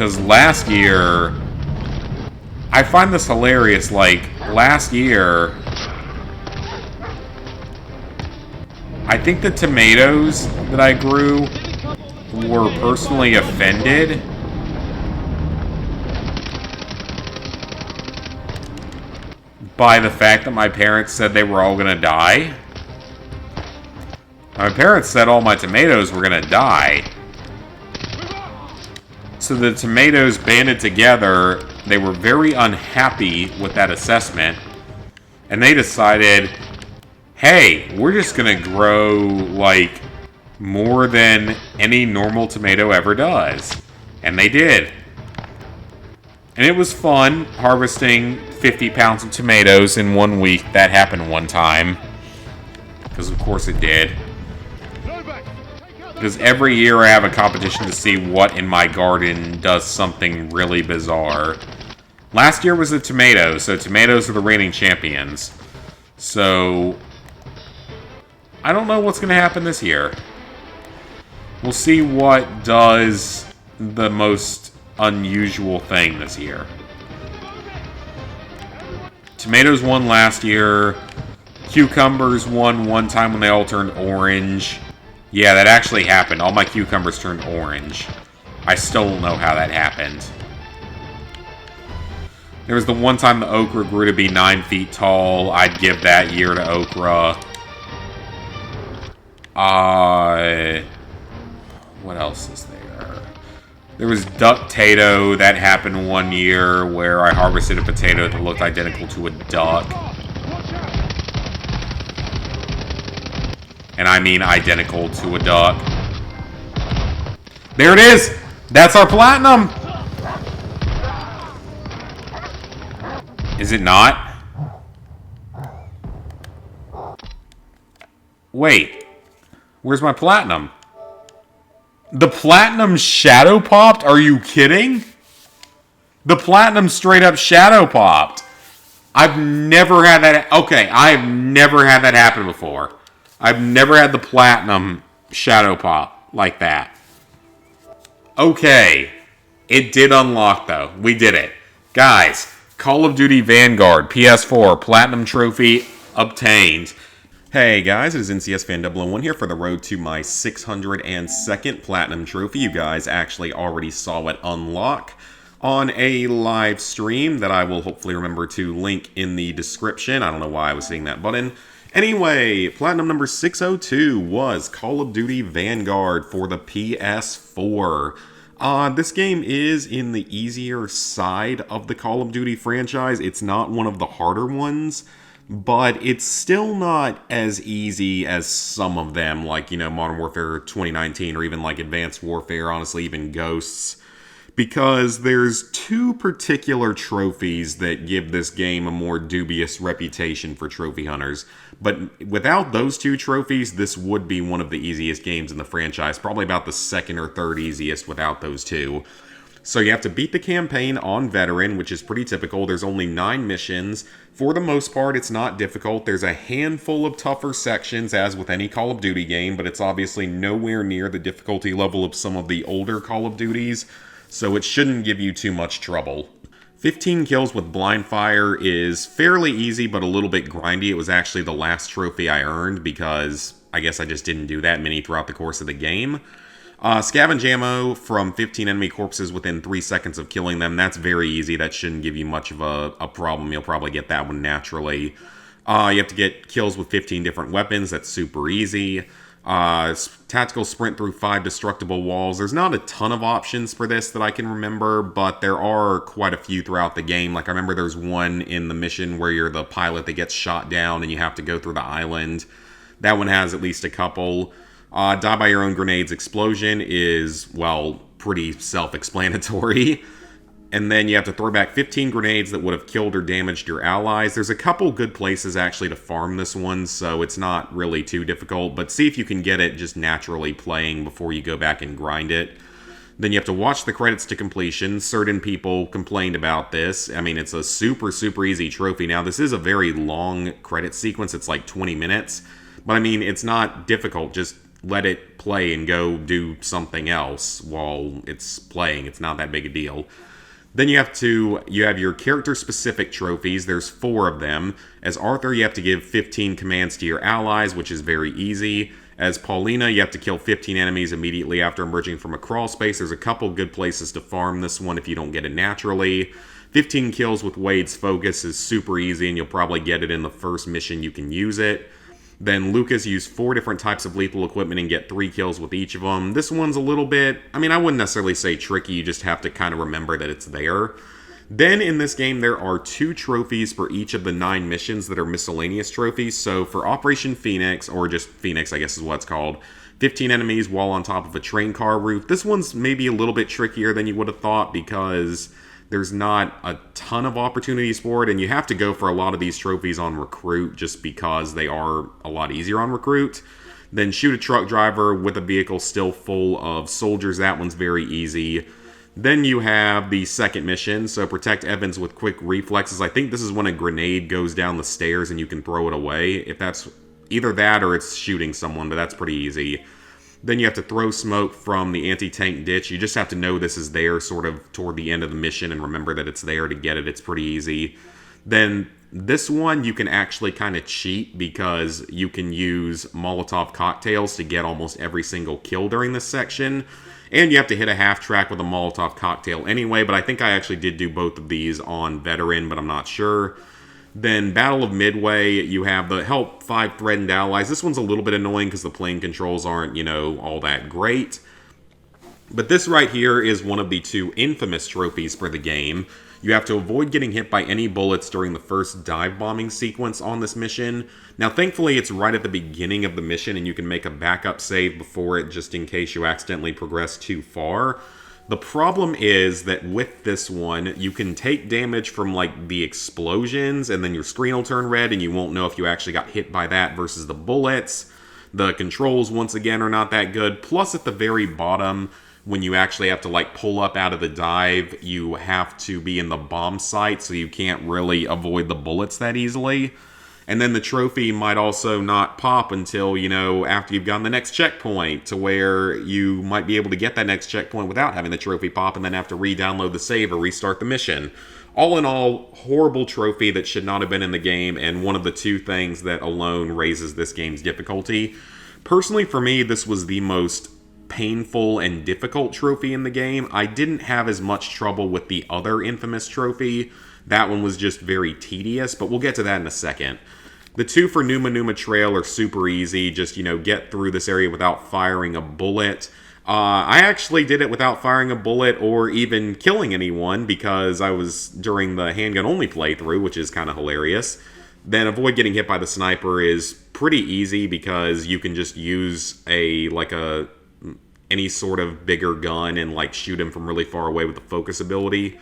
Because last year, I find this hilarious, like, last year, I think the tomatoes that I grew were personally offended by the fact that my parents said they were all gonna die. My parents said all my tomatoes were gonna die. So the tomatoes banded together. They were very unhappy with that assessment. And they decided, hey, we're just gonna grow, like, more than any normal tomato ever does. And they did. And it was fun harvesting 50 pounds of tomatoes in 1 week. That happened one time. Because of course it did. Because every year I have a competition to see what in my garden does something really bizarre. Last year was the tomatoes, so tomatoes are the reigning champions. So, I don't know what's going to happen this year. We'll see what does the most unusual thing this year. Tomatoes won last year. Cucumbers won one time when they all turned orange. Yeah, that actually happened. All my cucumbers turned orange. I still don't know how that happened. There was the one time the okra grew to be 9 feet tall. I'd give that year to okra. What else is there? There was duck potato. That happened one year where I harvested a potato that looked identical to a duck. And I mean identical to a duck. There it is! That's our platinum! Is it not? Wait. Where's my platinum? The platinum shadow popped? Are you kidding? The platinum straight up shadow popped. I've never had that... Okay, I've never had that happen before. I've never had the platinum shadow pop like that. Okay. It did unlock, though. We did it. Guys, Call of Duty Vanguard, PS4, Platinum Trophy obtained. Hey guys, it is NCS Fan 001 here for the road to my 602nd Platinum Trophy. You guys actually already saw it unlock on a live stream that I will hopefully remember to link in the description. I don't know why I was seeing that button. Anyway, Platinum number 602 was Call of Duty Vanguard for the PS4. This game is in the easier side of the Call of Duty franchise. It's not one of the harder ones, but it's still not as easy as some of them, like, you know, Modern Warfare 2019 or even like Advanced Warfare, honestly, even Ghosts. Because there's two particular trophies that give this game a more dubious reputation for trophy hunters. But without those two trophies, this would be one of the easiest games in the franchise. Probably about the second or third easiest without those two. So you have to beat the campaign on Veteran, which is pretty typical. There's only 9 missions. For the most part, it's not difficult. There's a handful of tougher sections, as with any Call of Duty game, but it's obviously nowhere near the difficulty level of some of the older Call of Duties. So it shouldn't give you too much trouble. 15 kills with blind fire is fairly easy, but a little bit grindy. It was actually the last trophy I earned because I guess I just didn't do that many throughout the course of the game. Scavenge ammo from 15 enemy corpses within 3 seconds of killing them. That's very easy. That shouldn't give you much of a problem. You'll probably get that one naturally. You have to get kills with 15 different weapons. That's super easy. Tactical sprint through 5 destructible walls. There's not a ton of options for this that I can remember, but there are quite a few throughout the game. Like, I remember there's one in the mission where you're the pilot that gets shot down and you have to go through the island. That one has at least a couple. Die by your own grenades explosion is, well, pretty self-explanatory. And then you have to throw back 15 grenades that would have killed or damaged your allies. There's a couple good places actually to farm this one, so it's not really too difficult. But see if you can get it just naturally playing before you go back and grind it. Then you have to watch the credits to completion. Certain people complained about this. I mean, it's a super, super easy trophy. Now, this is a very long credit sequence. It's like 20 minutes. But I mean, it's not difficult. Just let it play and go do something else while it's playing. It's not that big a deal. Then you have your character-specific trophies. There's 4 of them. As Arthur, you have to give 15 commands to your allies, which is very easy. As Paulina, you have to kill 15 enemies immediately after emerging from a crawl space. There's a couple good places to farm this one if you don't get it naturally. 15 kills with Wade's Focus is super easy, and you'll probably get it in the first mission you can use it. Then Lucas used 4 different types of lethal equipment and get 3 kills with each of them. This one's a little bit, I mean, I wouldn't necessarily say tricky, you just have to kind of remember that it's there. Then in this game, there are 2 trophies for each of the 9 missions that are miscellaneous trophies. So for Operation Phoenix, or just Phoenix, I guess is what it's called, 15 enemies while on top of a train car roof. This one's maybe a little bit trickier than you would have thought because there's not a ton of opportunities for it, and you have to go for a lot of these trophies on Recruit just because they are a lot easier on Recruit. Then shoot a truck driver with a vehicle still full of soldiers. That one's very easy. Then you have the second mission, so protect Evans with quick reflexes. I think this is when a grenade goes down the stairs and you can throw it away. If that's either that or it's shooting someone, but that's pretty easy. Then you have to throw smoke from the anti-tank ditch. You just have to know this is there sort of toward the end of the mission and remember that it's there to get it. It's pretty easy. Then this one you can actually kind of cheat because you can use Molotov cocktails to get almost every single kill during this section. And you have to hit a half track with a Molotov cocktail anyway, but I think I actually did do both of these on Veteran, but I'm not sure. Then Battle of Midway, you have the help 5 threatened allies. This one's a little bit annoying because the plane controls aren't, all that great. But this right here is one of the 2 infamous trophies for the game. You have to avoid getting hit by any bullets during the first dive bombing sequence on this mission. Now, thankfully, it's right at the beginning of the mission, and you can make a backup save before it just in case you accidentally progress too far. The problem is that with this one, you can take damage from, the explosions, and then your screen will turn red, and you won't know if you actually got hit by that versus the bullets. The controls, once again, are not that good. Plus, at the very bottom, when you actually have to, pull up out of the dive, you have to be in the bomb site, so you can't really avoid the bullets that easily. And then the trophy might also not pop until, after you've gotten the next checkpoint, to where you might be able to get that next checkpoint without having the trophy pop and then have to re-download the save or restart the mission. All in all, horrible trophy that should not have been in the game, and one of the 2 things that alone raises this game's difficulty. Personally, for me, this was the most painful and difficult trophy in the game. I didn't have as much trouble with the other infamous trophy. That one was just very tedious, but we'll get to that in a second. The 2 for Numa Numa Trail are super easy. Just, get through this area without firing a bullet. I actually did it without firing a bullet or even killing anyone because I was during the handgun-only playthrough, which is kind of hilarious. Then avoid getting hit by the sniper is pretty easy because you can just use any sort of bigger gun and shoot him from really far away with the focus ability.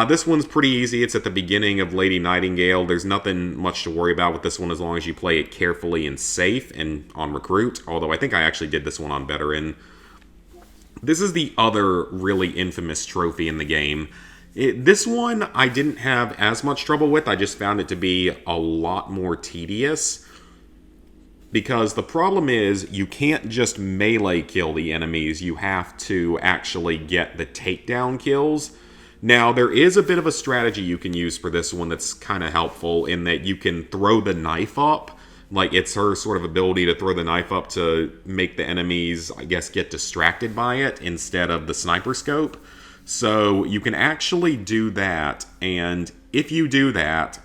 This one's pretty easy. It's at the beginning of Lady Nightingale. There's nothing much to worry about with this one as long as you play it carefully and safe and on Recruit, although I think I actually did this one on Veteran. This is the other really infamous trophy in the game. This one I didn't have as much trouble with. I just found it to be a lot more tedious. Because the problem is, you can't just melee kill the enemies, you have to actually get the takedown kills. Now, there is a bit of a strategy you can use for this one that's kind of helpful in that you can throw the knife up. It's her sort of ability to throw the knife up to make the enemies, I guess, get distracted by it instead of the sniper scope. So you can actually do that, and if you do that,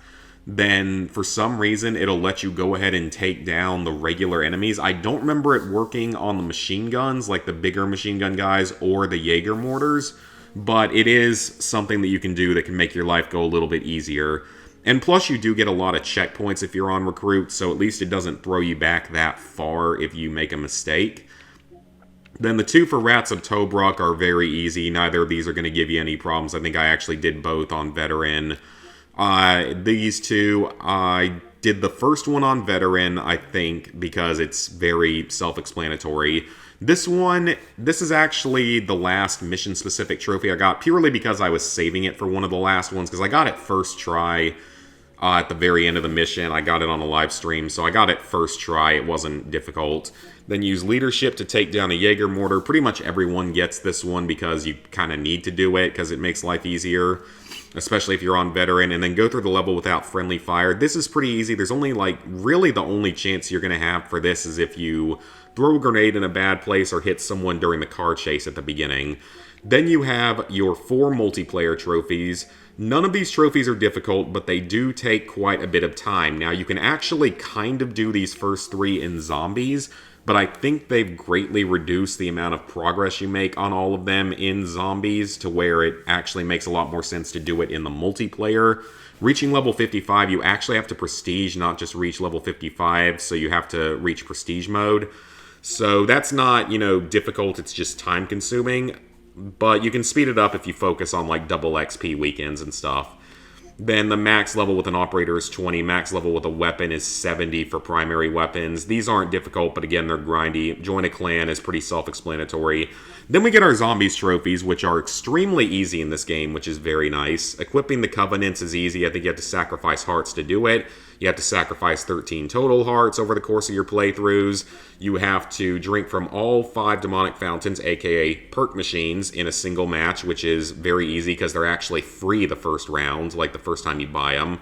then for some reason it'll let you go ahead and take down the regular enemies. I don't remember it working on the machine guns, like the bigger machine gun guys or the Jaeger mortars, but it is something that you can do that can make your life go a little bit easier. And plus you do get a lot of checkpoints if you're on Recruit, so at least it doesn't throw you back that far if you make a mistake. Then the 2 for Rats of Tobruk are very easy. Neither of these are going to give you any problems. I think I actually did both on Veteran. These 2, I did the first one on Veteran, I think, because it's very self-explanatory. This is actually the last mission-specific trophy I got, purely because I was saving it for one of the last ones, because I got it first try. at the very end of the mission. I got it on a live stream, so I got it first try. It wasn't difficult. Then use leadership to take down a Jaeger mortar. Pretty much everyone gets this one because you kind of need to do it because it makes life easier, especially if you're on veteran. And then go through the level without friendly fire. This is pretty easy. There's only really the only chance you're going to have for this is if you throw a grenade in a bad place or hit someone during the car chase at the beginning. Then you have your 4 multiplayer trophies. None of these trophies are difficult, but they do take quite a bit of time. Now, you can actually kind of do these first 3 in zombies, but I think they've greatly reduced the amount of progress you make on all of them in zombies to where it actually makes a lot more sense to do it in the multiplayer. Reaching level 55, you actually have to prestige, not just reach level 55, so you have to reach prestige mode. So that's not, difficult, it's just time consuming. But you can speed it up if you focus on double XP weekends and stuff. Then the max level with an operator is 20. Max level with a weapon is 70 for primary weapons. These aren't difficult, but again, they're grindy. Join a clan is pretty self-explanatory. Then we get our zombies trophies, which are extremely easy in this game, which is very nice. Equipping the covenants is easy. I think you have to sacrifice hearts to do it. You have to sacrifice 13 total hearts over the course of your playthroughs. You have to drink from all 5 demonic fountains, aka perk machines, in a single match, which is very easy because they're actually free the first round, like the first time you buy them.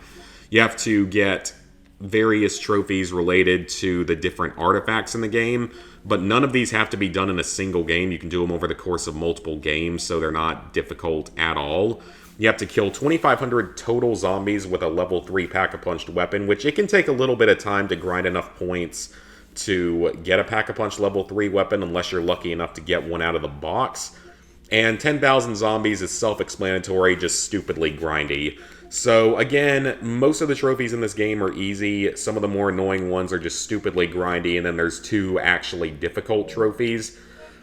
You have to get various trophies related to the different artifacts in the game, but none of these have to be done in a single game. You can do them over the course of multiple games, so they're not difficult at all. You have to kill 2,500 total zombies with a level 3 Pack-a-Punched weapon, which it can take a little bit of time to grind enough points to get a Pack-a-Punch level 3 weapon, unless you're lucky enough to get one out of the box. And 10,000 zombies is self-explanatory, just stupidly grindy. So again, most of the trophies in this game are easy. Some of the more annoying ones are just stupidly grindy, and then there's 2 actually difficult trophies.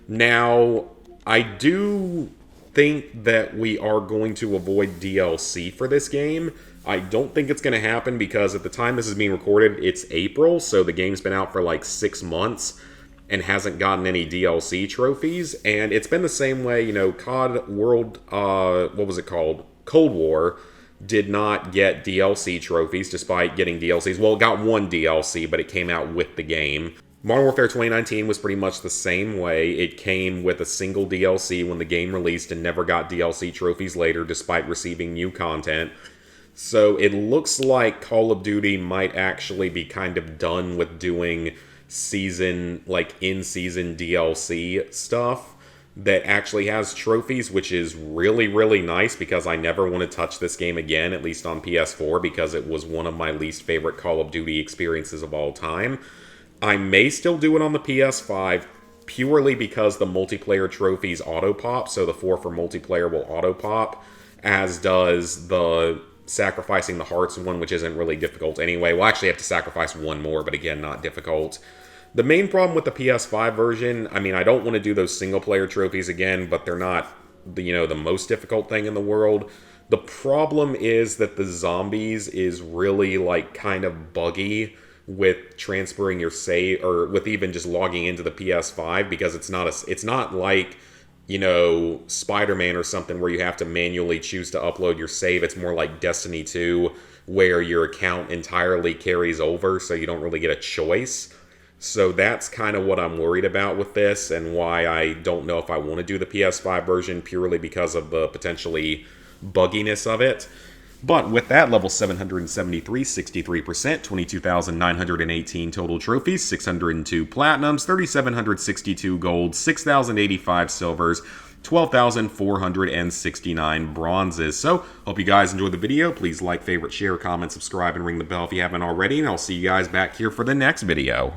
Now, I do think that we are going to avoid DLC for this game. I don't think it's going to happen because at the time this is being recorded, it's April, so the game's been out for 6 months and hasn't gotten any DLC trophies. And it's been the same way, COD World, what was it called? Cold War did not get DLC trophies despite getting DLCs. Well, it got 1 DLC, but it came out with the game. Modern Warfare 2019 was pretty much the same way. It came with a single DLC when the game released and never got DLC trophies later despite receiving new content. So it looks like Call of Duty might actually be kind of done with doing in-season DLC stuff that actually has trophies, which is really, really nice because I never want to touch this game again, at least on PS4, because it was one of my least favorite Call of Duty experiences of all time. I may still do it on the PS5 purely because the multiplayer trophies auto-pop, so the 4 for multiplayer will auto-pop, as does the sacrificing the hearts one, which isn't really difficult anyway. We'll actually have to sacrifice 1 more, but again, not difficult. The main problem with the PS5 version, I don't want to do those single-player trophies again, but they're not, the most difficult thing in the world. The problem is that the zombies is really, kind of buggy with transferring your save, or with even just logging into the PS5, because it's not like, Spider-Man or something where you have to manually choose to upload your save. It's more like Destiny 2, where your account entirely carries over, so you don't really get a choice. So that's kind of what I'm worried about with this, and why I don't know if I want to do the PS5 version, purely because of the potentially bugginess of it. But with that, level 773, 63%, 22,918 total trophies, 602 platinums, 3,762 golds, 6,085 silvers, 12,469 bronzes. So, hope you guys enjoyed the video. Please like, favorite, share, comment, subscribe, and ring the bell if you haven't already. And I'll see you guys back here for the next video.